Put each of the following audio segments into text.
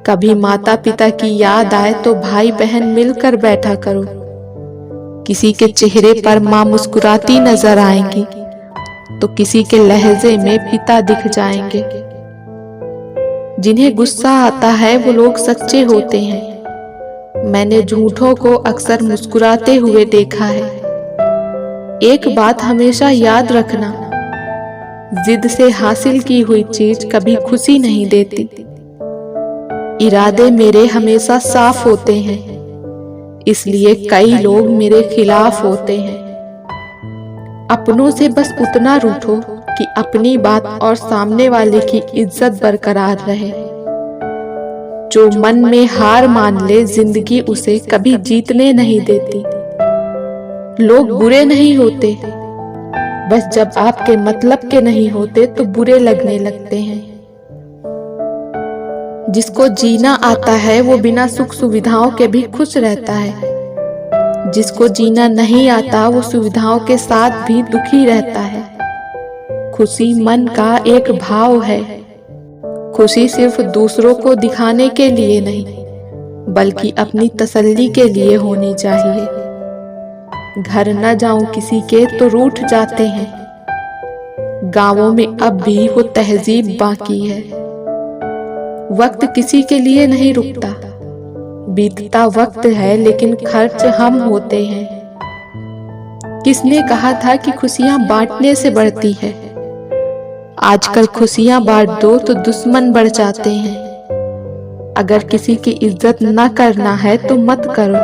कभी माता पिता की याद आए तो भाई बहन मिलकर बैठा करो। किसी के चेहरे पर माँ मुस्कुराती नजर आएंगी तो किसी के लहजे में पिता दिख जाएंगे। जिन्हें गुस्सा आता है वो लोग सच्चे होते हैं। मैंने झूठों को अक्सर मुस्कुराते हुए देखा है। एक बात हमेशा याद रखना, जिद से हासिल की हुई चीज कभी खुशी नहीं देती। इरादे मेरे हमेशा साफ होते हैं, इसलिए कई लोग मेरे खिलाफ होते हैं। अपनों से बस उतना रूठो कि अपनी बात और सामने वाले की इज्जत बरकरार रहे। जो मन में हार मान ले, जिंदगी उसे कभी जीतने नहीं देती। लोग बुरे नहीं होते, बस जब आपके मतलब के नहीं होते तो बुरे लगने लगते हैं। जिसको जीना आता है वो बिना सुख सुविधाओं के भी खुश रहता है। जिसको जीना नहीं आता वो सुविधाओं के साथ भी दुखी रहता है। खुशी मन का एक भाव है। खुशी सिर्फ दूसरों को दिखाने के लिए नहीं, बल्कि अपनी तसल्ली के लिए होनी चाहिए। घर न जाऊं किसी के तो रूठ जाते हैं। गांवों में अब भी वो तहजीब बाकी है। वक्त किसी के लिए नहीं रुकता, बीतता वक्त है लेकिन खर्च हम होते हैं। किसने कहा था कि खुशियां बांटने से बढ़ती है? आजकल खुशियां बांट दो तो दुश्मन बढ़ जाते हैं। अगर किसी की इज्जत न करना है तो मत करो,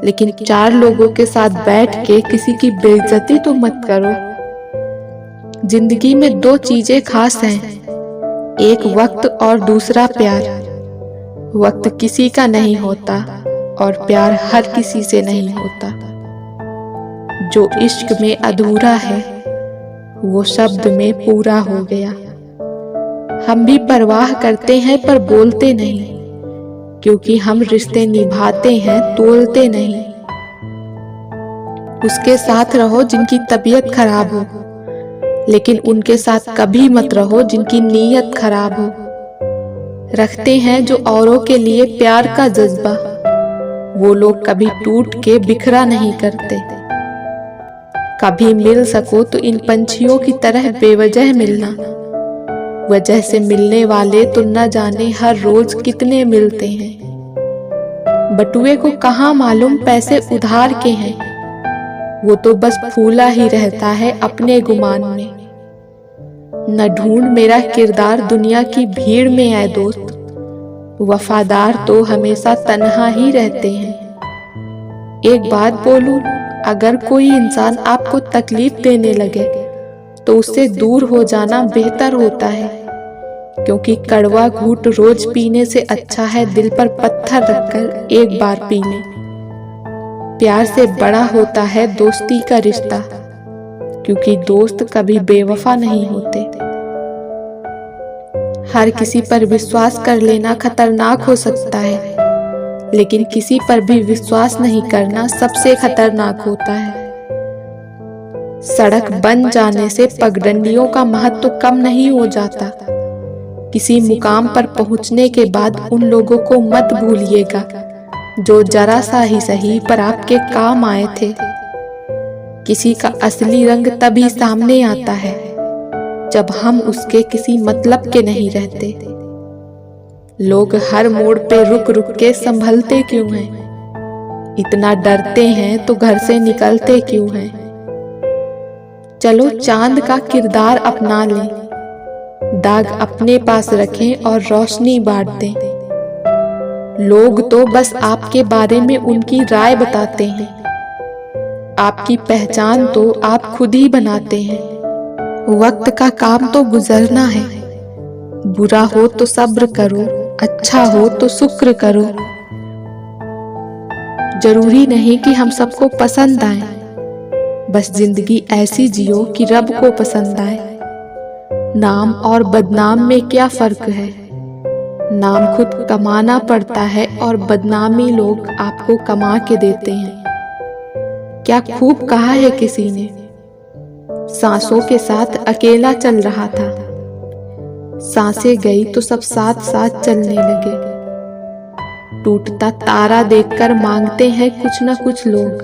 लेकिन चार लोगों के साथ बैठ के किसी की बेइज्जती तो मत करो। जिंदगी में दो चीजें खास हैं, एक वक्त और दूसरा प्यार। वक्त किसी का नहीं होता और प्यार हर किसी से नहीं होता। जो इश्क में अधूरा है वो शब्द में पूरा हो गया। हम भी परवाह करते हैं पर बोलते नहीं, क्योंकि हम रिश्ते निभाते हैं, तोलते नहीं। उसके साथ रहो जिनकी तबीयत खराब हो, लेकिन उनके साथ कभी मत रहो जिनकी नीयत खराब हो। रखते हैं जो औरों के लिए प्यार का जज्बा, वो लोग कभी टूट के बिखरा नहीं करते। कभी मिल सको तो इन पंछियों की तरह बेवजह मिलना। वजह से मिलने वाले तो न जाने हर रोज कितने मिलते हैं। बटुए को कहाँ मालूम पैसे उधार के हैं, वो तो बस फूला ही रहता है अपने गुमान में। न ढूंढ मेरा किरदार दुनिया की भीड़ में आए दोस्त, वफादार तो हमेशा तन्हा ही रहते हैं। एक बात बोलूं, अगर कोई इंसान आपको तकलीफ देने लगे तो उससे दूर हो जाना बेहतर होता है, क्योंकि कड़वा घूंट रोज पीने से अच्छा है दिल पर पत्थर रखकर एक बार पीने। प्यार से बड़ा होता है दोस्ती का रिश्ता, क्योंकि दोस्त कभी बेवफा नहीं होते। हर किसी पर विश्वास कर लेना खतरनाक हो सकता है, लेकिन किसी पर भी विश्वास नहीं करना सबसे खतरनाक होता है। सड़क बन जाने से पगडंडियों का महत्व कम नहीं हो जाता। किसी मुकाम पर पहुंचने के बाद उन लोगों को मत भूलिएगा जो जरा सा ही सही पर आपके काम आए थे। किसी का असली रंग तभी सामने आता है जब हम उसके किसी मतलब के नहीं रहते। लोग हर मोड़ पे रुक रुक के संभलते क्यों हैं? इतना डरते हैं तो घर से निकलते क्यों हैं? चलो चांद का किरदार अपना लें, दाग अपने पास रखें और रोशनी बांट दें। लोग तो बस आपके बारे में उनकी राय बताते हैं, आपकी पहचान तो आप खुद ही बनाते हैं। वक्त का काम तो गुजरना है, बुरा हो तो सब्र करो, अच्छा हो तो शुक्र करो। जरूरी नहीं कि हम सबको पसंद आए, बस जिंदगी ऐसी जियो कि रब को पसंद आए। नाम और बदनाम में क्या फर्क है? नाम खुद कमाना पड़ता है और बदनामी लोग आपको कमा के देते हैं। क्या खूब कहा है किसी ने, सांसों के साथ अकेला चल रहा था, सांसें गई तो सब साथ साथ चलने लगे। टूटता तारा देखकर मांगते हैं कुछ न कुछ लोग,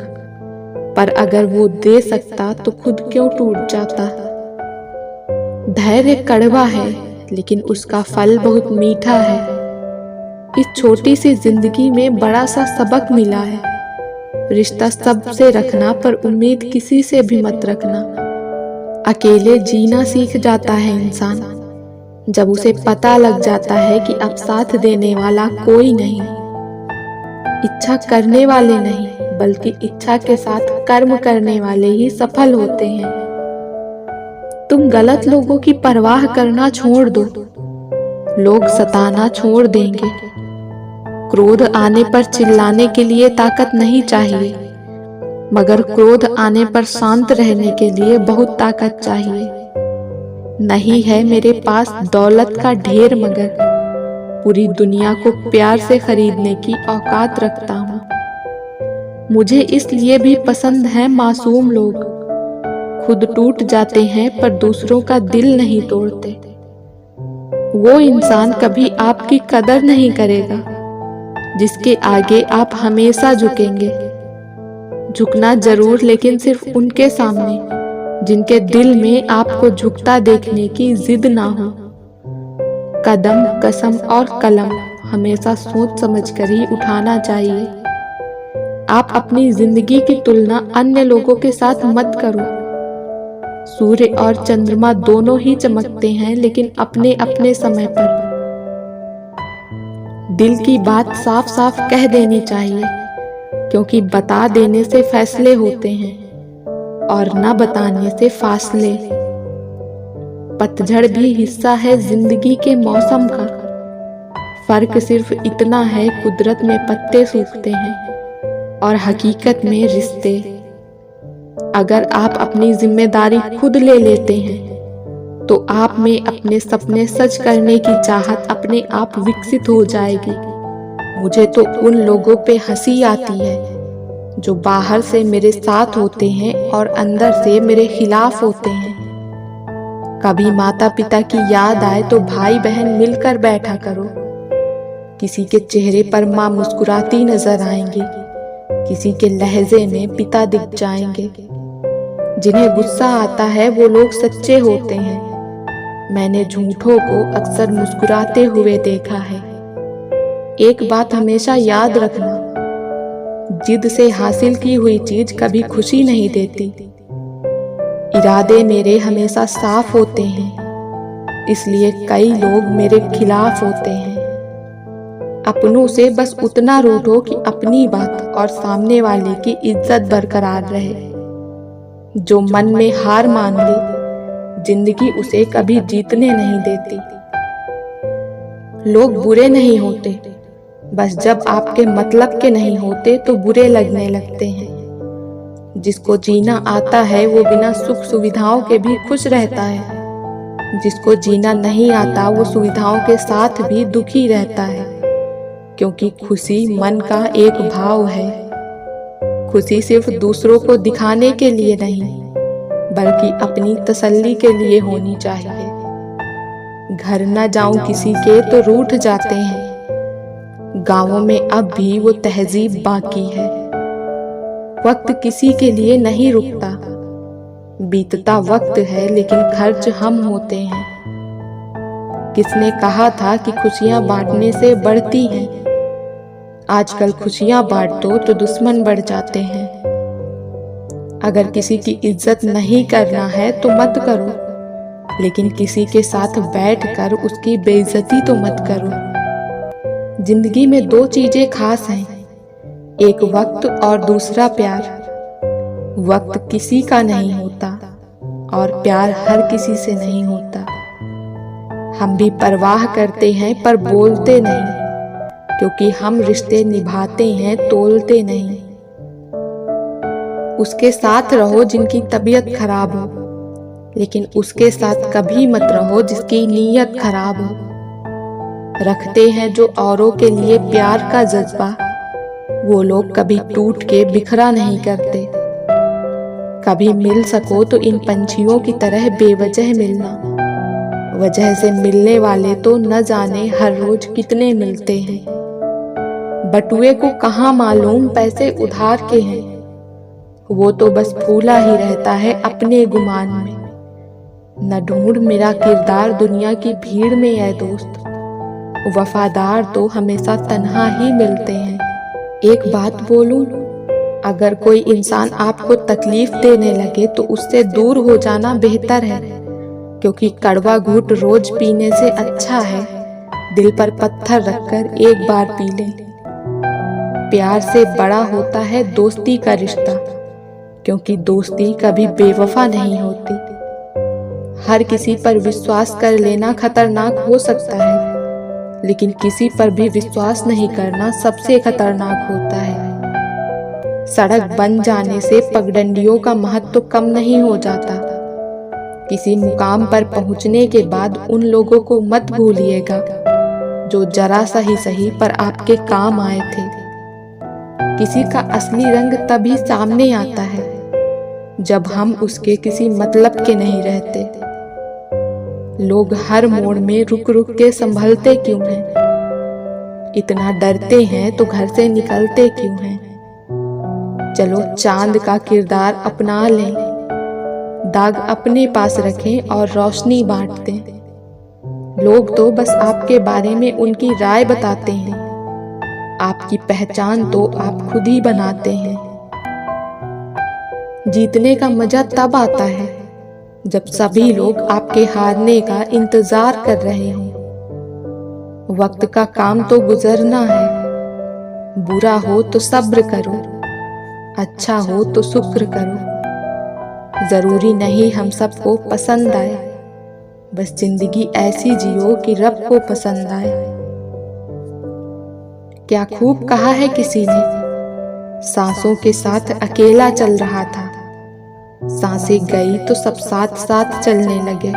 पर अगर वो दे सकता तो खुद क्यों टूट जाता। धैर्य कड़वा है लेकिन उसका फल बहुत मीठा है। इस छोटी सी जिंदगी में बड़ा सा सबक मिला है। रिश्ता सबसे रखना पर उम्मीद किसी से भी मत रखना। अकेले जीना सीख जाता है इंसान जब उसे पता लग जाता है कि अब साथ देने वाला कोई नहीं। इच्छा करने वाले नहीं बल्कि इच्छा के साथ कर्म करने वाले ही सफल होते हैं। तुम गलत लोगों की परवाह करना छोड़ दो, लोग सताना छोड़ देंगे। क्रोध आने पर चिल्लाने के लिए ताकत नहीं चाहिए, मगर क्रोध आने पर शांत रहने के लिए बहुत ताकत चाहिए। नहीं है मेरे पास दौलत का ढेर, मगर पूरी दुनिया को प्यार से खरीदने की औकात रखता हूँ। मुझे इसलिए भी पसंद है मासूम लोग, खुद टूट जाते हैं पर दूसरों का दिल नहीं तोड़ते। वो इंसान कभी आपकी कदर नहीं करेगा जिसके आगे आप हमेशा झुकेंगे। झुकना जरूर, लेकिन सिर्फ उनके सामने जिनके दिल में आपको झुकता देखने की जिद ना हो। कदम, कसम और कलम हमेशा सोच समझकर ही उठाना चाहिए। आप अपनी जिंदगी की तुलना अन्य लोगों के साथ मत करो। सूर्य और चंद्रमा दोनों ही चमकते हैं, लेकिन अपने अपने समय पर। दिल की बात साफ साफ कह देनी चाहिए, क्योंकि बता देने से फैसले होते हैं और न बताने से फासले। पतझड़ भी हिस्सा है जिंदगी के मौसम का। फर्क सिर्फ इतना है, कुदरत में पत्ते सूखते हैं और हकीकत में रिश्ते। अगर आप अपनी जिम्मेदारी खुद ले लेते हैं तो आप में अपने सपने सच करने की चाहत अपने आप विकसित हो जाएगी। मुझे तो उन लोगों पे हंसी आती है जो बाहर से मेरे साथ होते हैं और अंदर से मेरे खिलाफ होते हैं। कभी माता पिता की याद आए तो भाई बहन मिलकर बैठा करो। किसी के चेहरे पर माँ मुस्कुराती नजर आएंगी, किसी के लहजे में पिता दिख जाएंगे। जिन्हें गुस्सा आता है वो लोग सच्चे होते हैं। मैंने झूठों को अक्सर मुस्कुराते हुए देखा है। एक बात हमेशा याद रखना, जिद से हासिल की हुई चीज कभी खुशी नहीं देती। इरादे मेरे हमेशा साफ होते हैं, इसलिए कई लोग मेरे खिलाफ होते हैं। अपनों से बस उतना रूठो कि अपनी बात और सामने वाले की इज्जत बरकरार रहे। जो मन में हार मान ले, जिंदगी उसे कभी जीतने नहीं देती। लोग बुरे नहीं होते, बस जब आपके मतलब के नहीं होते तो बुरे लगने लगते हैं। जिसको जीना आता है वो बिना सुख सुविधाओं के भी खुश रहता है। जिसको जीना नहीं आता वो सुविधाओं के साथ भी दुखी रहता है, क्योंकि खुशी मन का एक भाव है। खुशी सिर्फ दूसरों को दिखाने के लिए नहीं, बल्कि अपनी तसल्ली के लिए होनी चाहिए। घर न जाऊं किसी के तो रूठ जाते हैं। गांवों में अब भी वो तहजीब बाकी है। वक्त किसी के लिए नहीं रुकता, बीतता वक्त है लेकिन खर्च हम होते हैं। किसने कहा था कि खुशियां बांटने से बढ़ती हैं? आजकल खुशियां बांट दो तो दुश्मन बढ़ जाते हैं। अगर किसी की इज्जत नहीं करना है तो मत करो, लेकिन किसी के साथ बैठकर उसकी बेइज्जती तो मत करो। जिंदगी में दो चीजें खास हैं, एक वक्त और दूसरा प्यार। वक्त किसी का नहीं होता और प्यार हर किसी से नहीं होता। हम भी परवाह करते हैं पर बोलते नहीं, क्योंकि हम रिश्ते निभाते हैं, तोलते नहीं। उसके साथ रहो जिनकी तबीयत खराब हो, लेकिन उसके साथ कभी मत रहो जिसकी नीयत खराब हो। रखते हैं जो औरों के लिए प्यार का जज्बा, वो लोग कभी टूट के बिखरा नहीं करते। कभी मिल सको तो इन पंछियों की तरह बेवजह मिलना, वजह से मिलने वाले तो न जाने हर रोज कितने मिलते हैं। बटुए को कहाँ मालूम पैसे उधार के हैं, वो तो बस फूला ही रहता है अपने गुमान में। न ढूंढ मेरा किरदार दुनिया की भीड़ में है दोस्त, वफादार तो हमेशा तन्हा ही मिलते हैं। एक बात बोलूं, अगर कोई इंसान आपको तकलीफ देने लगे तो उससे दूर हो जाना बेहतर है, क्योंकि कड़वा घूंट रोज पीने से अच्छा है दिल पर पत्थर रखकर एक बार पी लें। प्यार से बड़ा होता है दोस्ती का रिश्ता, क्योंकि दोस्ती कभी बेवफा नहीं होती। हर किसी पर विश्वास कर लेना खतरनाक हो सकता है, लेकिन किसी पर भी विश्वास नहीं करना सबसे खतरनाक होता है। सड़क बन जाने से पगडंडियों का महत्व कम नहीं हो जाता। किसी मुकाम पर पहुंचने के बाद उन लोगों को मत भूलिएगा जो जरा सा ही सही पर आपके काम आए थे। किसी का असली रंग तभी सामने आता है जब हम उसके किसी मतलब के नहीं रहते। लोग हर मोड़ में रुक रुक के संभलते क्यों हैं? इतना डरते हैं तो घर से निकलते क्यों हैं? चलो चांद का किरदार अपना लें, दाग अपने पास रखें और रोशनी बांट दें। लोग तो बस आपके बारे में उनकी राय बताते हैं, आपकी पहचान तो आप खुद ही बनाते हैं। जीतने का मजा तब आता है जब सभी लोग आपके हारने का इंतजार कर रहे हों। वक्त का काम तो गुजरना है, बुरा हो तो सब्र करो, अच्छा हो तो शुक्र करो। जरूरी नहीं हम सबको पसंद आए, बस जिंदगी ऐसी जियो कि रब को पसंद आए। क्या खूब कहा है किसी ने, सांसों के साथ अकेला चल रहा था, सांसें गई तो सब साथ साथ चलने लगे।